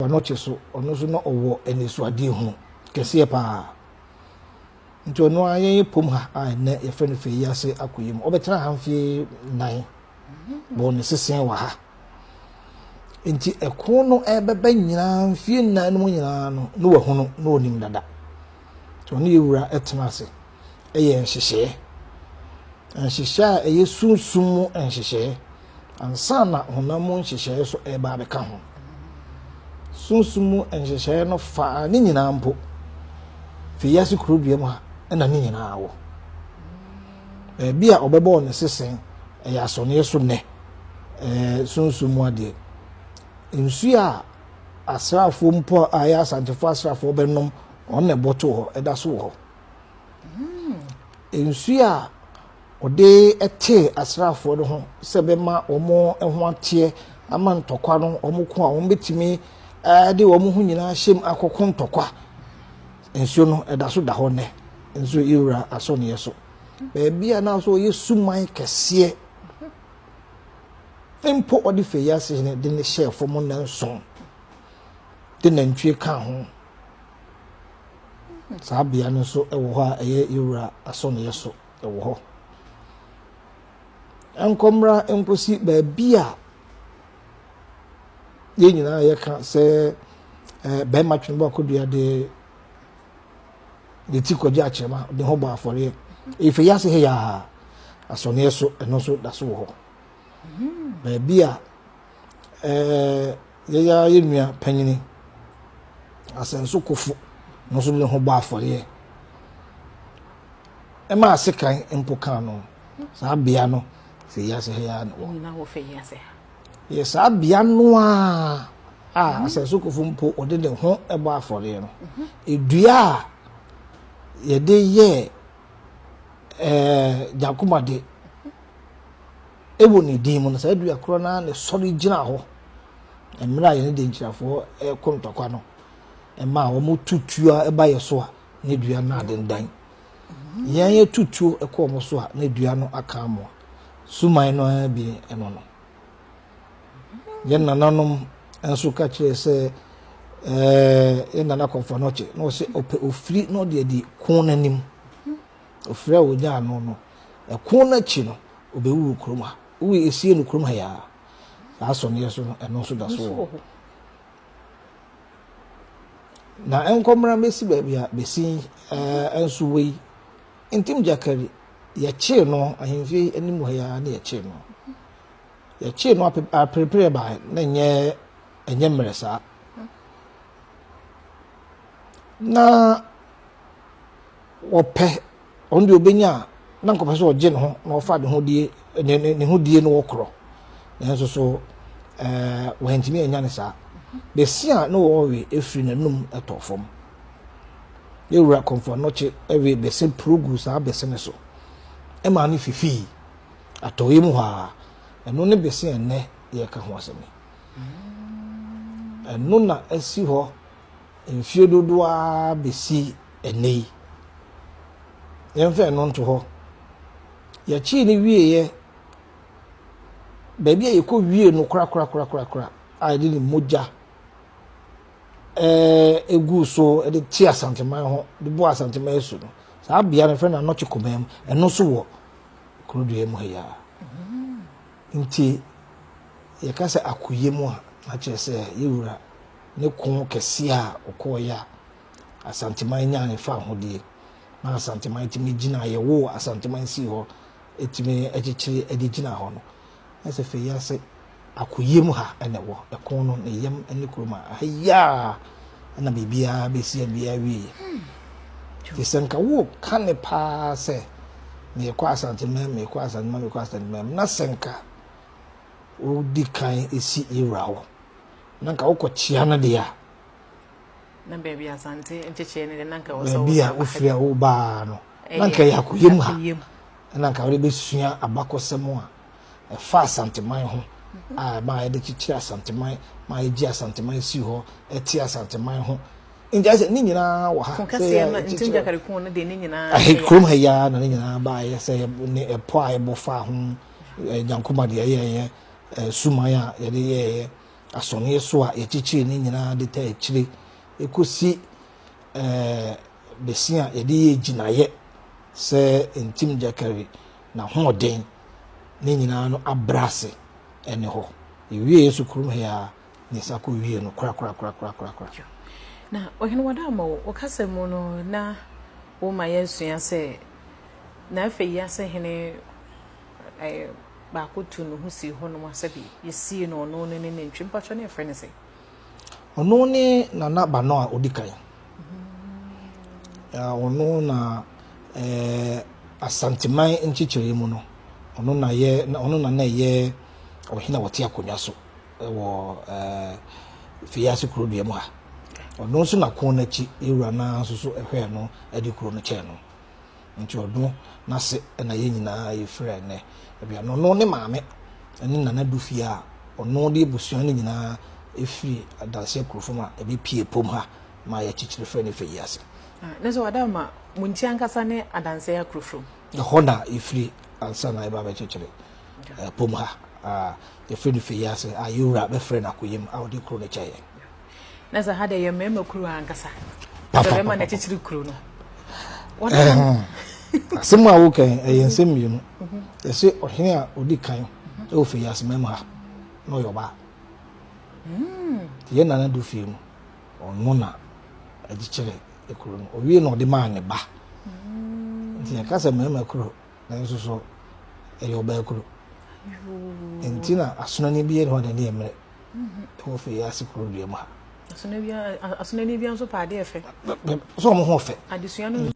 Wanoche so ono so no owo eniso ade hu kese pa nti ono ayen pom ha na ye fe no fe yase akoyim obetena hamfie 9 bo ne sesen wa ha nti eko no ebeba nyina mfie 9 no nyina no wahu no onim dada to no yewura etena ase eye nhyehyɛ nhyehyɛ eye sunsum nhyehyɛ ansa na honam nhyehyɛ so eba beka ho sunsumu nhyehyɛ no fa ne nyina mpo fi yasi kurodua ha na ne nyina awo bia obebo ne sesen ya asone so ne sunsumu ade nsu a asrafo mpo aya asantefo asrafo benom on ne boto ho eda so ho nsu a ode ete asrafo no ho se be ma omo ho ate ama ntokwa no omo ko a omo betimi de wo mu hu nyina hyem akokon ntokwa ensuo no eda so da ho ne ensuo iwura aso ne yeso bia na so yesuman kese empo odi fe yase ne de ne chef mo na nson de nantwie ka ho sa bia no so ewo ho a eye iwura aso ne yeso ewo ho enkomra emposi ba bia ye nyina ye ka se be matwe bo akodua de tikogya achema de ho ba afore ife yase he ya asone so eno so da so ho ba bia ye ya yenua panyini asenso kofu no so de ho ba afore e ma asekan empoka no sa bia no fe yase he ya no nyina ho fe yase yes abia no asenso kofu mpo ode de ho eba afore no edua ye de ye jakumade ewo ni dim no sa edua kro na ne sori gina ho emra ye ne de nchirafo kontokwa no ema wo mo tutua eba ye so a ne dua na adendan yan ye tutuo ekọ mo so a ne dua no aka mo suman no bi eno no ye nananom enso ka kire se ye nana konfo no che no se ofiri no de di kun nanim ofiri a wonya no no kun na chi no obewu kroma wo esie no kroma ya aso ne yeso eno so da so na enkomra mesi ba bia besi enso wei intim jakari ya chi no ahemfie animu ha ya na ya chi no ya chi no a prepare ba na enye mresa na wope ondi obenya na nkopa so oje ne ho na ofa de ho die ne ho die no wokro na so wantimi enya ne sa besia no wowe efiri nanum etofom yewura komfort noche ewe bese progu sa bese ne so e ma ne fifi atoyi mu ha eno ne bese enne ye ka ho asemi eno na asi ho mfie dodo a besi enei yemfe no nto ho ya chi ni wieye baby ye ko wie no kra a de ni moja egu so e de ti asanteman ho de bo asanteman esu no sa bia ne fe na no chikomam eno so wo krodue mu ya nti ye ka se akoye mu a na che se yewura ne kon kese a okoya asanteman nya ne fa hodie na asanteman timi gina ye wo asanteman si ho etimi echichiri edigina ho no ese fe yase akoye mu ha ene wo ekon no ne yem ene kroma aya na bibia besi bia wi kisenka wo kane pa se me kwa asanteman na senka o dikan esi irawo nanka ukochia na dia na baby asante ncheche ne nanka wo so baby a ofia wo ba no nanka ya koyem ha nanka wo besua abakosem a fa asanteman ho a ma de chichira asanteman ma eji asanteman si ho eti asanteman ho nja se ni nyina wo ha se ntinja kare ko no de ni nyina krom ha ya na ni nyina ba ye se ne epo a ebo fa ho nyankoma de ye sumaya ye de ye asɔneɛ so a yɛkyekyere ne nyinaa de ta akyire ɛkɔsi bɛsi a yɛde yɛ gyinaeɛ sɛ ntim gyakari na hoɔden ne nyinaa no abrase ɛne hɔ yɛwie yɛ so kurom hɛ a ne sa kɔ wie no korakora na ɔhene wada ama wo kasa mu no na wo ma yɛsua sɛ na afei ya sɛ hene baako tu no ho si hɔ no asabi yɛsie no ɔno ne ne ntwe mpatwa ne ɛfrɛ ne sɛ ɔno ne nana bano a odi kan ɔno na asanteman nkyekyere mu no ɔno na yɛ ɔhene wɔte akonnwa so wɔ fiase kuro dua mu ha ɔno nso na kɔn n'akyi ewura na nso so ɛhwɛ no ɛde kuro no kyɛn no nti ɔno na se na yɛ nyinaa yɛfrɛ ne bia no ne maame ɛne nana du fie a ɔno de busua no nyinaa ɛfiri adanse kurofom a ɛbɛpie pom ha ma yɛkyekyere frɛ ne fiase ne sɛ wada ma munti ankasa ne adanse akurofom ɛhɔ na ɛfiri ansa na ɛba bɛkyekyere pom ha yɛfrɛ ne fiase a yɛwura bɛfrɛ no akoyam a ɔde kuro no kyɛɛ na sɛ ha de yɛ mmarima kuro ankasa bɛma na kyekyere kuro no asɛm a wokan ɛyɛ nsɛm mmienu yɛsɛ ɔhene a ɔdi kan ɛwɔ fiase mɛm ha na ɔyɛ ɔbaa yɛ nana do fie mu ɔno na agyekyere kuro no owie na ɔde maa ne ba nti yɛka sɛ mmarima kuro na nso so ɛyɛ ɔbaa kuro nti na asonani bi yɛ ne hɔ de ne yɛ mmerɛ ɛwɔ fiase kuro dua mu ha asonani bi nso paade ɛfɛ so ɔmo ho fɛ adesua no